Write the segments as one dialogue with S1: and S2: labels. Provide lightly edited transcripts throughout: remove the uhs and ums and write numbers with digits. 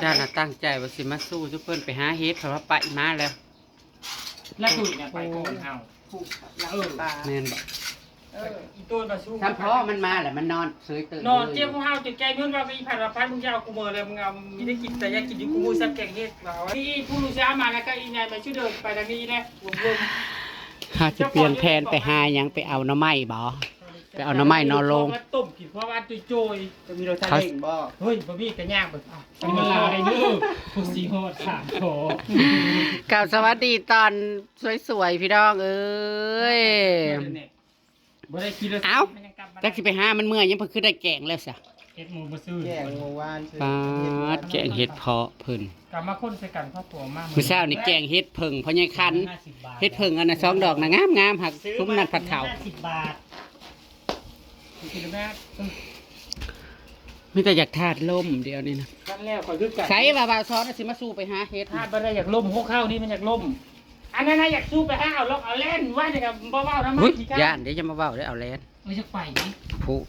S1: จ้าน่ะตั้งใจว่าสิมาสู้ทุกเพิ่นไปหาเฮ็ดเพราะว่าไปมาแล้ว
S2: แล้วตุ๋ยเนี่ยไปก่อนเอาผูกปลา
S1: แม่นบ่
S2: อีตัวมาสู้
S1: ถ้าพ่อมันมาแหละมันนอนเฉยตื่น
S2: นอนเจี๊ยบของเฮาจะแกงยื่นว่าอีผัดละพันมึงจะเอากูเมอเลยมึงเอามีได้กินแต่อยากกินอยู่กูมือซับแกงเฮ็ดมาว่าที่ผู้ลูกจ้ามาแล้วก็อีนายมาช่วยเดินไปทางนี้นะรวม
S1: ถ้าจะเปลี่ยนแผนไปหาหยังไปเอาหน่อไม้บ่ไปเอาหน่อไม้นอนลง
S2: ต้มกินเพราะว่าตุยโจย
S3: จะมีรสชาติเองบ่
S2: เฮ้ยบะมี่กระย่างไปทำมาลายลูกผู้สีโหดสามโถ
S1: กับสวัสดีตอนสวยๆพี่น้องเอ้ย
S2: บ่ได้กินเลย
S1: เอ้า จักสิไปหามันเมื่อยยังเพิ่นคือได้แกงแล้วซะ
S2: เฮ็ดหมูมาซื้อ
S3: แกงโมวาน
S1: ปาดแกงเห็ดเพาะเพิ่น
S2: กลับมาคนใส่กันครอบครัวมาก
S1: มื้อเช้านี่แกงเห็ดเพิ่งเพราะยังคันเห็ดเพิ่งอันน่ะ2ดอกน่ะงามๆหักซุ้มนั่นผัดข้าว
S2: 50 บาทกินแม่
S1: มีแต่อยากทาดลมเดียวนี่นะ
S2: นั่นแล้วข่อยคือกัน
S1: ใส่บ่าวๆซ้อนน่ะสิมาสู้ไปหาเห็ด
S2: ถ้าบ่ได้อยากล่มหัวเข้านี่มันอยากล่มอันนั้นน่ะอยากสู้ไปหาเอาล็อกเอาเล่นว่าจะกับบ่เว้าทำไม
S1: อุ๊ย
S2: ขี้กัน
S1: ย่านเดี๋ยวจะมาเว้าได้เอาแลน
S2: ไม่จะไป
S1: ผู้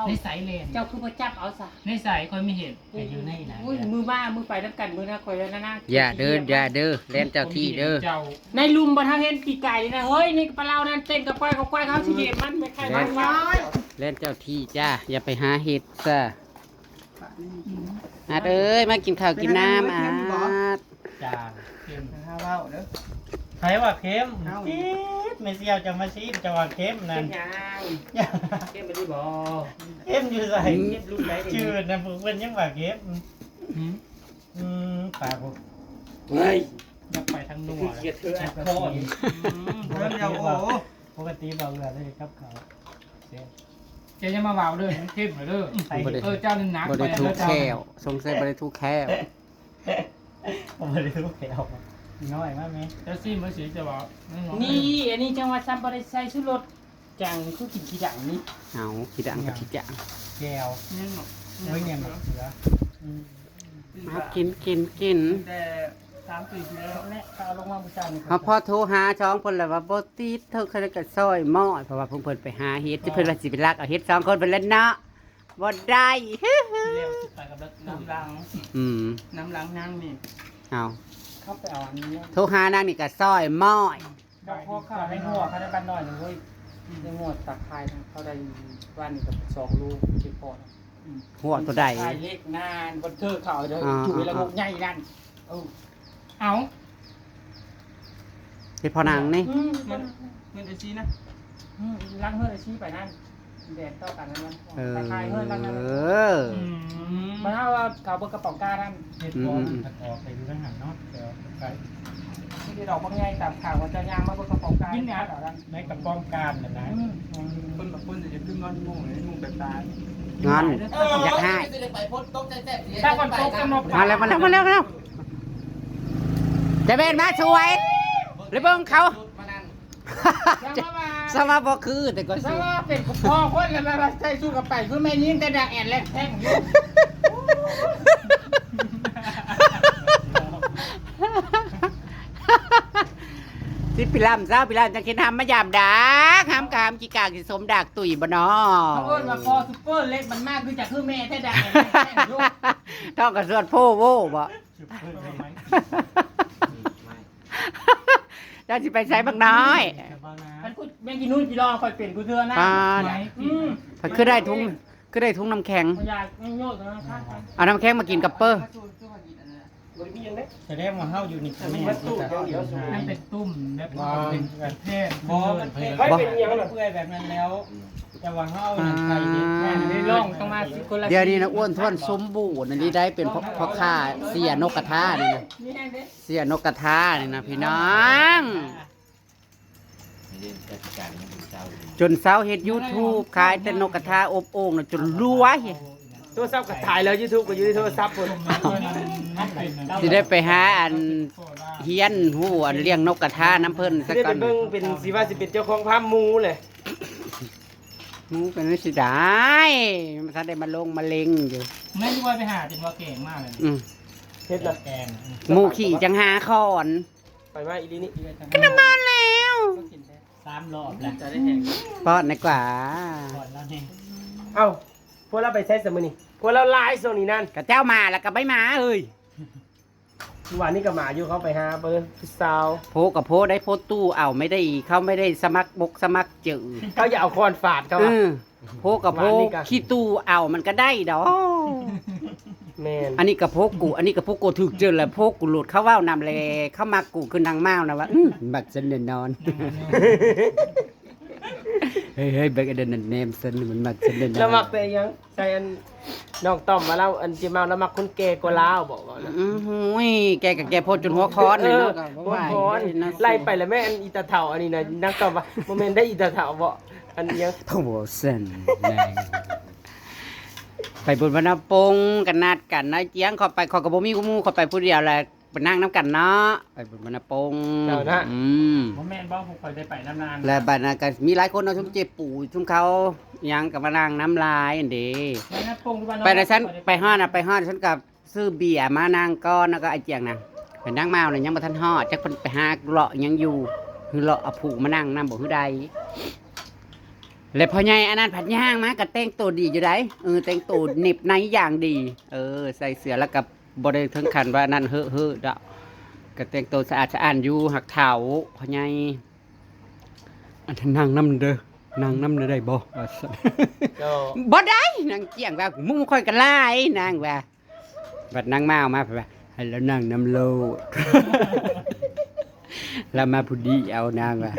S2: ในสายเลน
S4: เจ้าคือพระจับเอาซะ
S2: ในสายค่อยไม่เห็นแต่อยู่ในนั้น
S4: อุ้ยมือมามือไปน้ำกันมือหน้าคอยแล้วนะ
S1: อย่าเด้อแลนเจ้าที่เด้อ
S2: ในลุมบ่ทันเห็นปีไก่เลยนะเฮ้ยนี่ปลาเรานั่นเต้นกับควายเขาสิเห็นมันไม่ใครมันว่า
S1: แลนเจ้าที่จ้าอย่าไปหาเห็ดซะอาดเอ้ยมากินข้าวกินน้ำอาด
S2: จางเค็ม
S3: ข้าวเบ้าเด้อ
S5: ใครว่าเค็มจี๊ดไม่เสียวจะมาชี้จะว่าเค็มนั่น
S2: เค็มไปดิบ่
S5: เค็มอยู่ใส่
S2: เค็มรุ่นไหน
S5: ชื่อนะผมเป็นยังว่าเค็มปากผม
S1: เฮ้ย
S2: อยากไปทางนัว
S3: เกียดเธอ
S2: แอ
S3: แอ
S2: บบ โค
S3: โค
S2: ต
S3: ต
S2: ร
S3: รเพิ่นเดียวโอ้โห
S5: ปกติเราเรือเลยครับเขา
S2: เจ๊จะมาว่าวเด้อเค็มเด้อเจ้านึงหนัก
S1: บ่
S2: ไป
S1: ได้ทุกแค้วสงสัยบ่ได้ทุกแค้ว
S5: ผมไม่ได้รู้แถวน้อยมากไหม
S2: เจ้าซีมื้อสิจะบอกนี่อันนี้จังหวัดซ้ำบ่ได้ใส่ชูรสจังคือกินขี้ดังนี่
S1: เอาขี้ดังกับขี้จัง
S5: แก้ว
S2: นี่เนาะ
S5: เฮ้ยเนี่ยมันเสือ
S1: มากิน
S2: แต่3 ปีที่แล้วแหละเขาเอาลงมาบูชานี่
S1: เฮาพอโทรหาช่องเพิ่นแล้วว่าบ่ติดเท่าคันก็ซอยหม้อเพราะว่าเพิ่นไปหาเฮ็ดที่เพิ่นว่าสิไปลักเอาเฮ็ด2คนเพิ่นเล่นเนาะบ่ได้
S2: ที่แล้วสิไปกับน้ำล้าง
S1: อืม
S2: น้ำล้างนั่งนี่
S1: เอา
S2: เข้าไปเอาอันนี้
S1: โทรหานางนี่ก็ซอยหม้อ
S2: ก็พอข้าวได้หัวเขาได้บ้านน้อยหนึ่งเว้ยได้หัวตักไข่เขาได้บ้านนี่กับ2 ลูกเก็บพอ
S1: หัวตัวใด
S2: ไข่เล็กนานบนเทือกเขาเด้อจุ๋ยละงกใหญ่นั่นเอา
S1: เฮ็ดพอนางนี่
S2: มันจะชี้นะล้างเฮือชี้ไปนั่นแดดต่อกันนั่นมัน
S1: เออ
S2: ตะไคร้เฮือล้างนั่นมันเอาว่าเขาเบิกกระป๋องกานั่น
S5: เห็ดบอลตัดออกไปดูทางหันเนาะเดี๋ยวไป
S2: ที่ดอกบางใหญ่ตามข่าวว่าจะย่างมาเบิกกระป๋องกายิ่งเนี่ย
S5: ในกระป้อมการน่ะนะ
S3: คนแบบคนจะขึ้นนอนมุ่งเลยมุ่งแบบตาย
S1: งอนอยากให้
S3: ไปพ้นต้องใจแซ่บ
S2: ถ้าวันตกจะมา
S1: มาแล้วจะเป็นมาช่วยหรือเบิ่งเขา
S3: มานั่ง
S1: สมาบ่คือแต่ก็
S2: ถ้า
S1: สู้
S2: ว่าเป็นพ่อคนแล้วมาใส่สู้กับไปคือแม่ยิงแต่ด่าแอนแลกแท่งอยู่
S1: สิปิลำจังคิดทำมายามดักห้ามกามกี่กากสิสมดักตุยบ่เนาะ
S2: เขาเอิ้นว่าพอซุปเปอร์เล็กมันมากคือจะคือแม่แต่ด่าแอนแลกแท่งอยู่
S1: ท้องกระสวดโพโวบ่
S5: ชุบเพิ่มได้ไหม
S1: เจ้าสิไปใช้บักน้อย
S5: บ้างนะ
S2: มันกูแม่งกินนู่นกินรอคอยเปลี่ยนกูเทื่อนะ
S1: ปาน
S2: อืม
S1: คือได้ทุงน้ำแข็ง
S2: อยากไม่โยดนะครับ
S1: เอาน้ำแข็งมากินกับเปอร์
S3: บริมียังไง
S5: แสดงว่าเฮาอยู่นี่คือ
S3: มันตู้เดียว
S2: นั่นเป็นตุ่มแบบ
S5: ว่าเป็นประเทศ
S3: พอมันเป็นยังไง
S5: เพื่อแบบนั้นแล้วจะว่าเฮานั่นใครเด็ด
S2: แม่ในร่องต้องมาสิคนละ
S1: เดี๋ยวนี้นะอ้วนท้วนสมบูรณ์อันนี้ได้เป็นพ่อค้าเสียนกกระทานี่นะ
S2: นี่แห้งเด้
S1: เสียนกกระทานี่นะพี่น้อง จนเช้าเฮ็ด YouTube ขายแต่นกกระทาอบโอ่งน่ะจนรวย
S3: โทรศัพท์ก็ถ่ายแล้ว YouTube ก็อยู่ในโทรศัพท์คน
S1: สิได้ไปหาอันเฮียนฮู้อันเลี้ยงนกกระทาน้ำเพิ่น
S3: สิ
S1: สัก
S3: ได้
S1: ก่อ
S3: เป็น นเบิ่งเป็นสิว่าสิเป็นเจ้าของฟาร์มหมูเลย
S1: หมูเป็นสิได้มันทันได้มาลงมาเล็งอยู่
S2: แม่ที่ว่าไปหาจนว่าเก่งมากเลย
S1: อืม
S3: เฮ็ดละ
S5: แกง
S1: หมูขี่จังหาคอน
S3: ไปมาอีลีนี่
S1: ก็น้ำมันแล้ว
S5: 3 รอบแล้ว
S3: จะได้แห้ง
S1: ป้อนดีกว่า
S5: ก่อนแล้วนี่
S3: เอ้าพวกเราไปใช้สมุนี่ พวกเราไลฟ์โซนนี้นั่น
S1: กับเจ้ามาแล้วก็ไม่มาเอ้ย
S3: เมื่อวานนี้ก็มาอยู่เขาไปหาเบอร์พี่สาว
S1: โพกับโพได้โพตู้เอาไม่ได้เขาไม่ได้สมัครบกสมัครจือ
S3: เขาอย่าเอาคอนฝาดเขา
S1: เอ
S3: อะ
S1: อโพกับโพ
S3: หวานนี่กะ
S1: ขี้ตู้เอามันก็ได้ดอก
S3: แมน
S1: อันนี้กับโพกู อันนี้กับโพกูถึกเจอแล้วโพกูหลุดเข้าว่าวนำเลยเข้ามากูคือนางเมานะว่าบักเซนเดนนอน เฮ้ยบักเดนเนมเซนมันบักเซนเดนนอน
S3: แล้วมักแต่ยังใส่อันน้องต้อมมาแล้วอันจิมาแล้วมักคนแก่กว่าลาวบอกว่านะ
S1: หุ้ยแกกับแกโพดจนหัวคอนเลยเนาะ
S3: โคตรพรไล่ไปแล้วแม่อันอีตาเถาอันนี้นะนักต้อมว่าโมเมนต์ได้อีตาเถาบ่อันยัง
S1: โอ้โหเซนแรงไปบุญบรรณปงกันนัดกันนะเจียงขอไปขอกระโบมีกูมูขอไปผู้เดียวแหละไปนั่งน้ำกันเนาะไปบุญบรรณปงอืม
S4: บ่แม่นบ่ผมเคยได้ไปนานๆ
S1: แล้วบัดนั้นก็มีหลายคนเนาะชุมเจ็บปู่ชุมเขายังกับมานั่งน้ำลายอันเดี
S4: ไปนะปงที่บ้าน
S1: ไปนะฉันไปห้อนะไปห้อฉันกับซื้อเบียร์มานั่งก้อนแล้วก็ไอเจียงนะไปนั่งเมาเลยยังมาทันห่อจักเพิ่นไปหาเลาะยังอยู่คือเลาะเอาผูกมานั่งน้ำบ่คือใดแล้วพอใหญ่อันนั้นผัดย่างมาก็แต่งตัวดีอยู่ได้แต่งตัวเหน็บในอย่างดี ใส่เสื้อแล้วก็บ่ได้ถึงขั้นว่านั่นเฮ้อๆดอกก็แต่งตัวสะอาดสะอ้านอยู่หักเท้าพอใหญ่อันนั้นนั่งน้ำเด้อนั่งน้ำเด้อได้บ่ว่าซั่น
S3: ก็
S1: บ่ได้นางเกี่ยงว่ามึงค่อยกันไล่นางว่าบัดนางมาเอามาว่าให้แล้วนางน้ำโลด แล้วมาผู้ดีเอานางว่า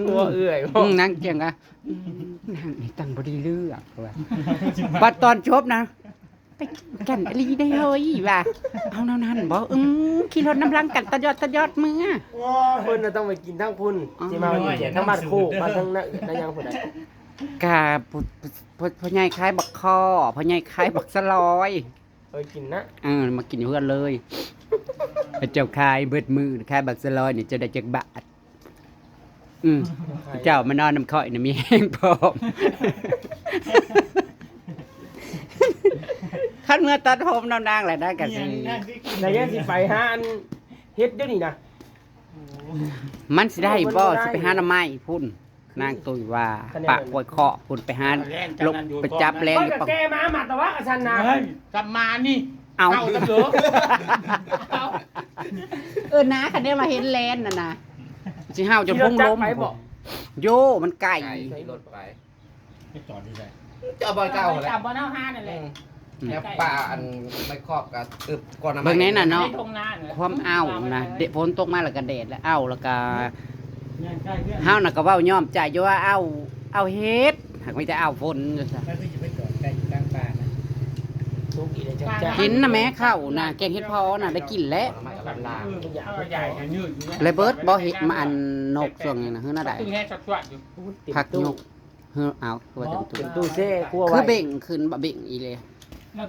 S3: ตัวเอื่อยบ่
S1: นางเกี่ยงว่านางนี่ตั้งบ่ได้เลือกว่าบัดตอนจบนะไปกันอลีได้เฮ้ยว่าเอานั่นบ่ขี่รถน้ำลังกันตะยอดมือ
S3: เพิ่นน่ะต้องไปกินทั้งพุ่นจิมาอยู่แก่ทั้งบ้านโคกมาทั้งนั้นได้ยังพุ่นได้
S1: กาพ่อใหญ่คล้ายบักคอพ่อใหญ่คล้ายบักสลอย
S3: เอ้ยกินนะ
S1: มากินอยู่เพื่อนเลยเจ้าคายเบิดมือคายบักสลอยนี่เจ้าได้จักบาทเจ้ามานอนน้ำข่อยน่ะมีแห้งพร้อมขั้นเมื่อตัดผมน้ำนางแหละได้กันสิ
S3: แต่ยังสิไปหาอันเฮ็ดเดี๋ยวนี้นะ
S1: มันสิได้บ่สิไปหาหน้ำไม้พุ่นนางตุยว่าปะปวยเคาะพุ่นไปหาลงไปจับแรง
S3: ก็
S1: อยู่
S3: กับ
S1: ปัง
S3: แกมาหมัดแต่ว่ากับฉันนะ
S4: เฮ้ยกลับมานี่
S1: เอา
S4: ตะเหรอ
S1: นะคันนี้มาเห็นแลนน่ะนะสิห้าวจนพุ่งล้ม
S3: ไปบอก
S1: โยมันไก่
S6: ใช้รถไป
S5: ไปจอดที่ไหน
S6: จะเอาบอยเก่า
S4: ไป
S6: แหละ
S4: จับบ่เน่าห้านั่นแหละ
S6: แล้วป่าอันไม่ครอบกับตึบก่อน
S1: เบิ่งแน่น่ะ
S4: ใน
S1: เนาะ
S4: ทงนาเนี่ย
S1: ความอ้าวนะเดะฝนตกมาแล้วก็แดดแล้วอ้าวแล้วก็
S5: ย่างใกล้เพื่อน
S1: ห้าวน่ะก็เว้าย่อมใจอยู่ว่าเอาเฮ็ดหากไม่จะเอาฝนจังซั่น
S5: ถ้าพี่จะไปจอดใกล้อยู่กลางป่านะ
S3: ทุกอีเลยจ้า
S1: กินนะแม่ข้าวน่ะแกงเฮ็ดพอน่ะได้กินแล้ว
S6: ไม่กับลา
S4: เอาใหญ่อันยืดอยู่เนี่ย
S1: เลยเบิดบ่เฮ็ดมาอันนกช่วงนี้นะเฮือน่าได้
S4: ตึงแห้งชวดๆอยู่
S1: พักยกเฮือเอาตัวเต็มตัว
S3: เป็นตู้เซ่กลัว
S1: คือ
S3: ไว้
S1: เบ่งขึ้นบ่เบ่งอีเลย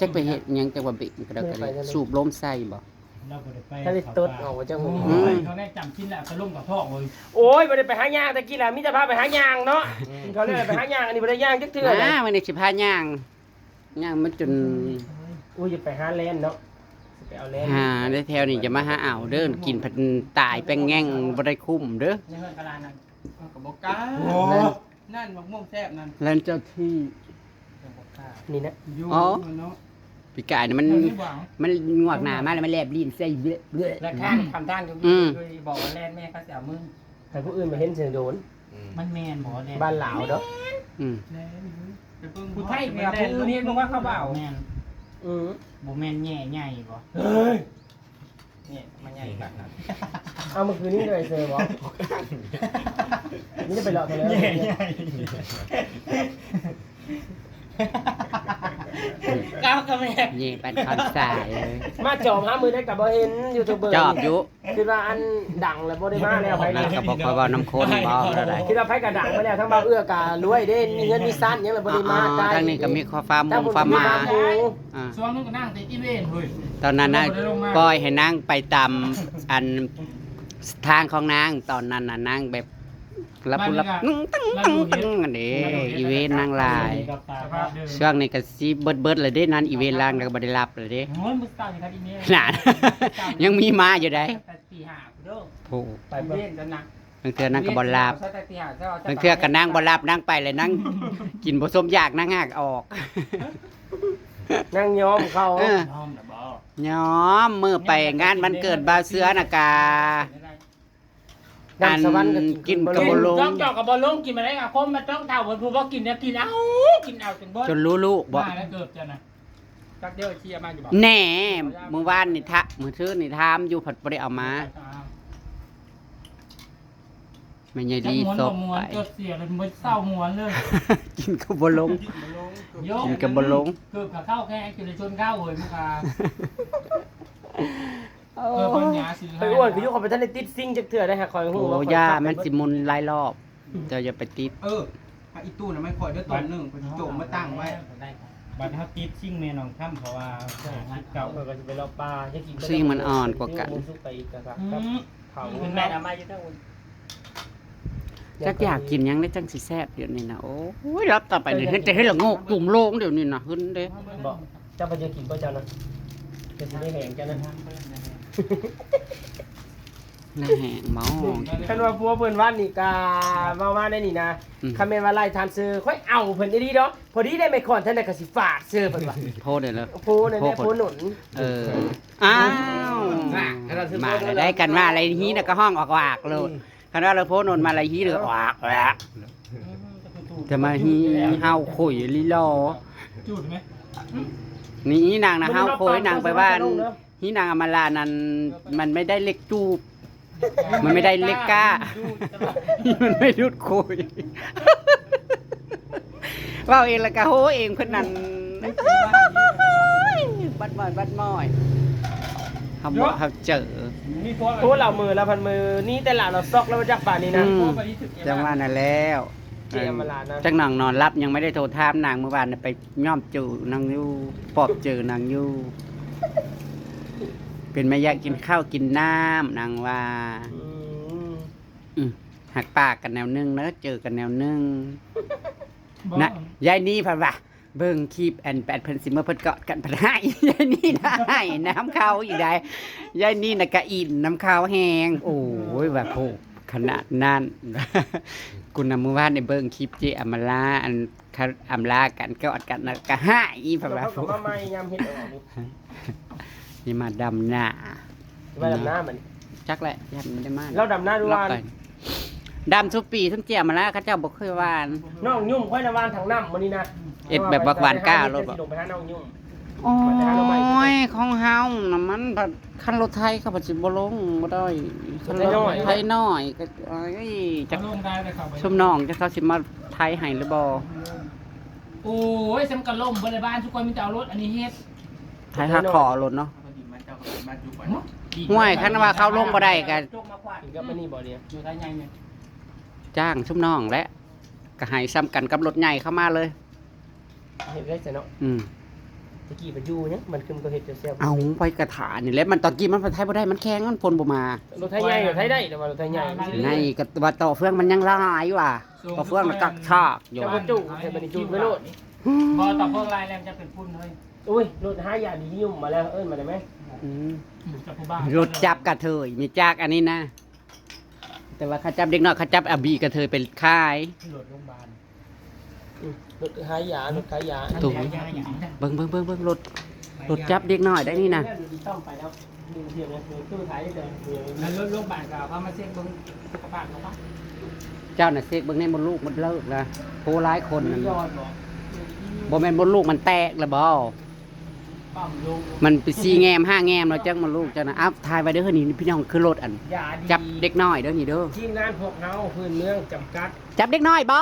S1: จักไปเฮ็ดหยังจักว่าเบ่งก็ได้ก็ได้สูบลมใส่บ่
S5: เราบ่ได้ไป
S3: ถ้าได้ตุ๊ดออกมาจากหู
S1: อืม
S4: เขาได้จำชิ้นแหละสลุ่มกับท่องเลย
S3: โอ้ยไม่ได้ไปหาย่างแต่กี้แหละมิจะพาไปหาย่างเนาะเขาเรียกอะไรไปหาย่างอันนี้ไม่ได้ย่างจักเทื่อเลย
S1: มันนี่สิพาย่างมันจน
S3: อุ้ยจะไปหาแลนเนาะไปเอาแลน
S1: หาได้แถวนี้จะมาหาอ่าวเด้อกินพันตายแป้งแง่งบ่ได้คุ้มเด้อ
S4: ในเฮือนกะลานั่น
S6: กับบอกก้านั่นมะม่วงแซ่บนั่น
S1: แล้วเจ้าที่
S3: นี่นะ
S1: อ๋อปีกายนี่มันงวกหน้ามาแล้วมันแลบลิ้นใส่เบ้อ
S4: และข้างทำด้านก็
S1: อื
S4: มี
S1: ม
S4: เคยบอกว่าแล่นแม่เขาจะเอามือ
S3: ให้ผู้อื่นมาเห็นเสียงโดน
S5: มันแมนบ่แน่
S3: บ้านหลาวเนาะ
S1: อืม
S4: ผู้ไทยเนี่ยผู้อื่นนี่มึงว่าเขาเบา
S5: แมน
S3: อือ
S5: บ่แมนแย่ใหญ่บ่
S3: เฮ้ย
S4: เนี่ยมันใหญ่กัน
S3: เอาเมื่อคืนนี้เลยเซอร์บอกนี่จะไปหลอกกันแล้ว
S5: แย่ใหญ่
S4: ก้าวกับแม่
S1: นี่ปันคอนสายเลย
S3: มาจอบหามือได้กับบ่เห็นยูทูบเบอร์
S1: จอบอยู่
S3: คิดว่าอันดังแล้วบ่ได้มาแล้วไผ
S1: แล้วก็บอกว่าเว้าน้ำข้นบ่แล้วได้
S3: คิดว่าไผกระดังมาแล้วทั้งเบาเอื้อกะรวยเด้มีเงินมีสั้นยังแล้วบ่ได้มาได้
S1: ทางนี้ก็มีข้อฟ้ามุงฟ้ามาอ่า
S4: ช่วงนู้นก็นั่งติดอีเวนต์เฮ้ย
S1: ตอนนั้นนะปล่อยให้นางไปตามอันทางของนางตอนนั้นน่ะนางแบบรับผู้รับตึ้งอันนี้อีเวนต์นางลาย
S5: กับตา
S4: สภาพเดิม
S1: ช่วงนี้ก็สิเบิดเลยเด้นั้นอีเวนต์ล่างแล้วก็บ่ได้รับเลยเด้
S4: โอ้ยมึงตายครับอีเมล
S1: น่ะ ยังมีมาอยู่ได้
S4: แต่ตีห้าเด้อ
S1: โอ้
S3: ไป
S4: ไป
S3: เบิ่ง
S4: เล่นกันนะ
S1: บางเทื่อนั่งก็บ่หลับ บางเทื่อก็นั่งบ่หลับนั่งไปเลยนั่ง กินบ่สมอยากนั่งหากออก
S3: นั่งยอมเขา
S1: เออ
S5: น้อมนะบ่
S1: ย้อมมือไปงานวันเกิดบ่าวเสือน่ะกา
S3: ดังสวรรค์ก็
S1: กิน
S3: บ่
S1: กับ
S3: ล
S1: บ่
S3: ง
S1: ลง
S2: จ้องจอกกับบอลลงกินมาได้กับคมมาจ้องเท่าบนผู้บอกกินเนี่ยกินเอาจนเบิด
S1: จนรู้ลูกบ่
S4: มาแล้วเกือบจะนะ
S2: จักเดียวเชียร์มาอยู่บ่
S1: แหน่มื้อวานนี่มื้อชื่อนี่ถามอยู่ผัดบ่ได้เอามาแม่ใหญ่
S4: จัก
S1: ดี
S4: ม้วน
S1: ซ
S4: ต่
S1: บ
S4: ม้ว
S1: ไป
S4: นจดเสียเลยมันเศร้าม้วนเลย
S1: กินกับบ่ลง กินกับบ่ลง
S4: เกือบกับข้าวแค่กินเลยชนข้าวเลยมุกาเกือบปัญญาสิ
S3: ไปอ้วนคือยุคของไปท่านได้ติดซิงจักเถื่อได้ฮะคอยหู
S1: โอ้
S3: ว่า
S1: ย่ามันสิหมุนหลายรอบเจ้าอย่าไปติด
S6: อีตู้น่ะไม่คอยเด้อตอนนึงเพิ่นโจมมาตั้งไว้
S5: บัดเฮาติดชิงแม่น้องค่ำเพราะว่าคลิปเก่า
S3: เราก็จะไปรอปลาจะกิน
S1: ซิ่งมันอ่อนกว่ากัน
S3: ซุปไปอีกครับเผา
S2: คุณแม่ทำมาอยู่ทั้งคน
S1: จักอยากกินหยังได้จังสิแซ่บเดี๋ยวนี้นะโอ้ยรับต่อไปนี่เฮ็ดแต่ให้ละโงกตุ่มโลงเดี๋ยวนี้นะหึนเด้
S3: บอกเจ้าไปจะกินก็เจ้านะจะไม่แห้งเจ้านะ
S1: น่าแหงเมา
S3: คันว่าพัวเพิ่นว่านี่กามาได้นี่นะคำเมนว่าไล่ทานซื้อค่อยเอาเพิ่นดีๆเนาะพอดีได้ไม่ก่อนท่านได้ก็สิฝาดซื้อเพิ่นว่า
S1: โพดเด้อเลย
S3: โพเนี่ยแม่โพหนุน
S1: เอออ้าวมาได้กันว่าอะไรฮีน่ะก็ห้องออกวากเลยคันว่าเราโพนนมาอะไรฮีหรือวากแหละจะมาฮีเฮาข่อยลิลอ
S4: จุดไหม
S1: นี่นางนะเฮาข่อยนางไปบ้านฮีนางอำมาลานั้นมันไม่ได้เล็กจูบมันไม่ได้เล็กก้า มันไม่รุดคุยว่าเองละกะโหเองคนนั้นบัดมอยทำว่าเขาเจอ
S2: มีพวก
S3: โพเรามือแล้วพันมือนี่แต่ละเราซอกแล้วมาจากป่านนี้นะ
S1: จังว่าน่ะแล้ว
S3: เจียมมาลานะ
S1: จังหนังนอนรับยังไม่ได้โทรถามนางเมื่อวานน่ะไปย่อมจูนางอยู่ปอบเจอนางอยู่เป็นแม่ยะกินข้าวกินน้ำนางว่าหักปากกันแนวนึงเนอะเจอกันแนวนึงนะยายนี่พ่ะว่าเบิ่งคลิปแอนแปดเพิ่นสิมาเพิ่นเกาะกันพะได้ยายนี่ได้น้ำข้าวอีกได้ยายนี่น่ะกะอินน้ำข้าวแห้งโอ้ยแบบโหขนาดนั้น กูนำมือวานในเบิ่งคลิปเจอำมาลาอันอำลากันก็อดกันนะกะหายอีพ่ะว่า
S3: เขาก็มาไม่ยำเห็ดออกนี่
S1: นี่มาดำหน้า
S3: มาดำหน้ามัน
S1: จักแหละยันไม่ได้มา
S3: เราดำหน้าดูวาน
S1: ดำทุกปีทั้งเจียมาแล้วเขาเจ้าบอกเคยหวาน
S3: น้องยุ่งค่อยนะวานทางน้ำมันนี่นะ
S1: เอ็ดแบบบักหวานก้ารถ
S3: ลงไปหาน้องยุ่ง
S1: โอ้ยของเฮาน่ะมันคันรถไทยเขาปัจจุบันลงบ่ได้คันรถไทยน้อยก็เอ้ย
S4: จะ
S1: จะ
S4: ลงได้เลยครับ
S1: ชุมน้องจะเขาสิมาไทยให้หรือบ่
S4: โอ้ยสำกันล่มบริบาลทุกคนมีแต่เอารถอันนี้เฮ็ด
S1: ไทยหักคอรถเนาะห่วยคันว่าเขาลงบ่ได้ก็
S2: จกมาควาด
S3: กินกับมันนี่บ่เนี่ย
S4: อยู่ไทยไงเนี่ย
S1: จ้างชุมน้องและก็ให้ซ้ำกันกับรถใหญ่เข้ามาเลย
S3: เห็ดได้แต่เนาะ ตะกี้ไปอยู่เนี่ยมันคือมันก็เห็ดจะแซ่บ
S1: เอาไปกระถานี่แหละมันตอนกี้มันไทยบ่ได้มันแข็งมันพลบ่มา
S3: รถไทยใหญ่ไทยได้แต่ว่ารถไทยใหญ่
S1: ในก็ว่าต่อเฟืองมันยังหลายว่ะต่อเฟืองมันกักชากอยู่
S3: จะ
S1: ว่ะ
S3: มาจุเห็ดมันจุไม่โลด
S4: พอต่อพวกลายแรงจะเป็นพุ่นเลย
S3: อุ้ยรถห้าอย่างนี้ยุ่มมาแล้วเอิ้นมาได้ไหม
S1: อืม
S4: จะผู้บ้าน
S1: รถจับกระเทยมีจากอันนี้นะ แต่ว่าเขาจับเด็กน้อยเขาจับอบีกระเทยเป็นค่าย
S4: รถโรงพยาบาล
S3: รถห้าอย่างรถขายยา
S1: ถูกเบิ่งรถจับเด็กน้อยได้นี่นะ
S3: ต้องไปแล้วดูเทียบนะดูตู้ขายได้เลย
S4: แล้วรถโรงพยาบาลก็เขามาเช็คเบิ้งสุขภาพเขาปะ
S1: เจ้าน่ะเสกเบิ่งในมดลูกมันเลิกนะโหหลายคนนั่น
S3: ยอดบอก
S1: บ่แม่นมดลูกมันแตกแล้วบ่
S4: ปั๊มลง
S1: มันไป4แงม5แงมแล้วจังมดลูกเจ้าน่ะอัพถ่ายไว้เด้อนี่พี่น้องคือรถอัน
S3: ยาดี
S1: จับเด็กน้อยเด้อนี่เด้อ
S3: ทีมงานพวกเราพื้นเมืองจำกัด
S1: จับเด็กน้อยบ่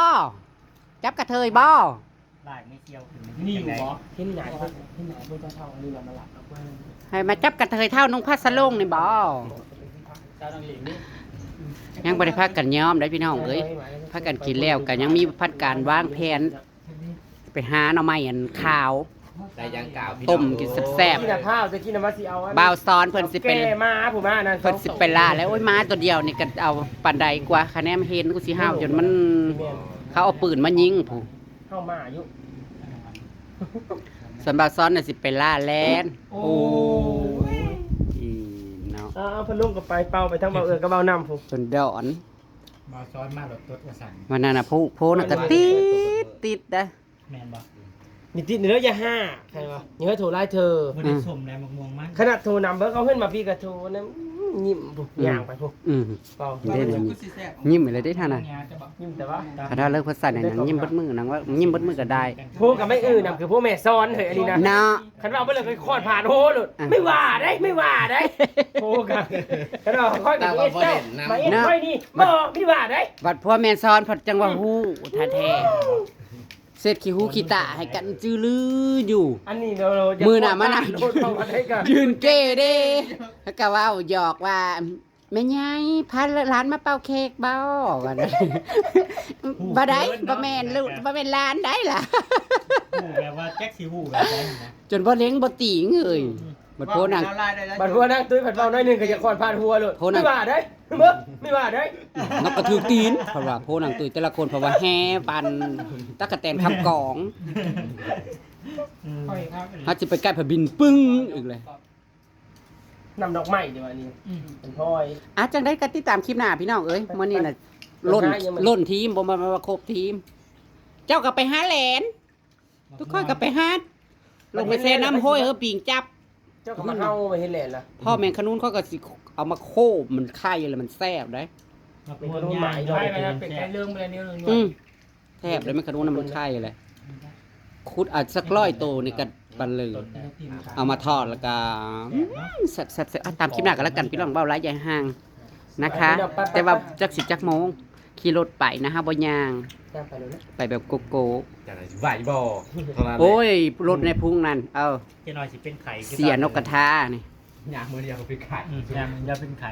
S1: จับกระเทยบ่
S5: ลายไม่เกี่ยวขึ้น
S4: นี่อยู่บ่
S3: ที่ไหนที่ไหนพวกเจ้าเท่านี่เรามาหลับกับเพื่อน
S1: ให้มาจับกระเทยเท่านุ่งผ้าสะลงนี่บ่
S4: เจ้าต้องหลีกนี่
S1: ยังบ่ได้พากันยอมได้พี่น้องเอ้ย พากันกินแล้วก็ยังมีพัดการวางแผนไปหาหน่อไม้อันขาว
S6: แต่ยังกล่าวพี่
S1: ต้มกินแซ่บ
S3: กินข้าวจะกินน้ำมันสีเอา
S1: ๆบ่าวซ้อนเพิ่นสิเป็น
S3: แก่มาผมมานั่น
S1: เพิ่นสิเป็นล่าแล้วโอ้ยม้าตัวเดียวนี่ก็เอาปานใดกว่าคะแนนเห็นกูสิห้าวจนมันเขาเอาปืนมายิงผู้
S3: เข้ามาอายุ
S1: ส่วนบ่าวซ้อนน่ะสิเป็นล่าแลน
S4: โอ้
S1: อีเนาะ
S3: เอาพัดลมกับไปเป่าไปทั้งเบากับเบาน้ำผม
S1: จนดอน
S5: มาซ้อนมาหลดตดว่าสั่น
S1: วันนั้นน่ะโพน่ะก็ติดนะ
S5: แม่นบ่
S3: มีติดเนื้ออย่าห้าใครวะยังให้โทรไล่เธอ
S5: บ่ได้สมแล้วมักม่วงมัน
S3: ขนาดโทรนำเบอร์เขาขึ้นมาพี่ก็โทรนะยิ้มปุ๊บย่างไปปุ๊บ
S1: อืม
S3: เปล่า
S1: เด่นยิ้มเลยได้ท่าน่ะ
S3: ยิ้มแต่ว่า
S1: ถ้าเลิกพัดใส่หนังยิ้มเบิดมือนางว่ายิ้มเบิดมือก็ได้
S3: พวกกับไม่นำคือพวกแม่ซ้อนเถอะอันนี้นะ
S1: เนาะ
S3: ขันว่าไปเลยคอยผ่านโหหลุดไม่ว่าได้โอ้กันขันว่าค่อยกับเอสเจ้ามาเอสค่อยนี่บ่ไม่ว่าได้
S1: วัดพ่อแม่ซ้อนพัดจังว่าฮู้ท่าแท้เสร็จขี้หูขี้ตาให้กันจื้อลืออยู่
S3: อันนี้เรา
S1: มือหน้ามานั่ง
S3: โดนเข้ามาได้กัน
S1: ยืนเก้เด้แล้วก็ว่าหยอกว่าแม่ยายพาร้านมาเป่าเค้กเบ้าว่านะบ่ได้บ่แม่นลูกบ่แม่นร้านได้ล่ะ
S5: ฮู้แบบว่าแจ็คสิฮู้แบบนั้นนะ
S1: จนบ่เลี้ยงบ่ติงเอ้ยบัดโพนัง
S3: บัดหัวนั่งตุ้ยผัดเบาหน่อยนึงก็จะคอนผ่านหัวเลย
S1: โหน่ะ
S3: ไม่ว่าได้เมื่อไม่ว่าได้
S1: นกกระถือตีนเพราะว่าโพนังตุยแต่ละคนเพราะว่าแฮ่ปันตะกะแตนคำกอง
S5: อืม
S1: เฮาสิไปใกล้พระบินปึ้งอีกเลย
S3: นำดอกไม้ดีกว่านี้เป็นพลอย
S1: อาจังได้ก็ติดตามคลิปหน้าพี่น้องเอ้ยมื้อนี้น่ะล่นทีมบ่มาครบทีม เจ้าก็ไปหาแหลน ทุกคนก็ไปหาลงไปแซ่น้ำห้อยปิงจับ
S3: เจ้าก็มาเฮาไปเห็นแหละล่ะ
S1: พ่อแมงขนุนเขาก็สิเอามาโคบมันไข่แล้วมันแซ่บได้
S5: มักม่วงย่าง
S2: ได้ไปแล้วเป็นไก่เรื่องไปแล้วนิ้วนึง
S1: อืมแซ่บเลยแมงขนุนน่ะมันไข่เลยคุดอาจสัก100โตนี่ก็ปันเลยเอามาทอดแล้วก็แซ่บๆตามคลิปหน้าก็แล้วกันพี่น้องเบ้าหลายใหญ่ห่างนะคะ แต่ว่าจัก10จักโมงขี่รถไปนะฮะบ่ย่าง
S3: จ้างไปเลยนะ
S1: ไปแบบโกโก้
S6: จะได้ไหวบ่เท่านั้น
S1: โอ้ยรถในพุงนั่นเอา
S5: เจ๊น้อยสิเป็นไข่
S1: เสียนกกระทานี่
S6: อยากมือเดียวก็ไปขาย
S5: อย่าเป็นไข่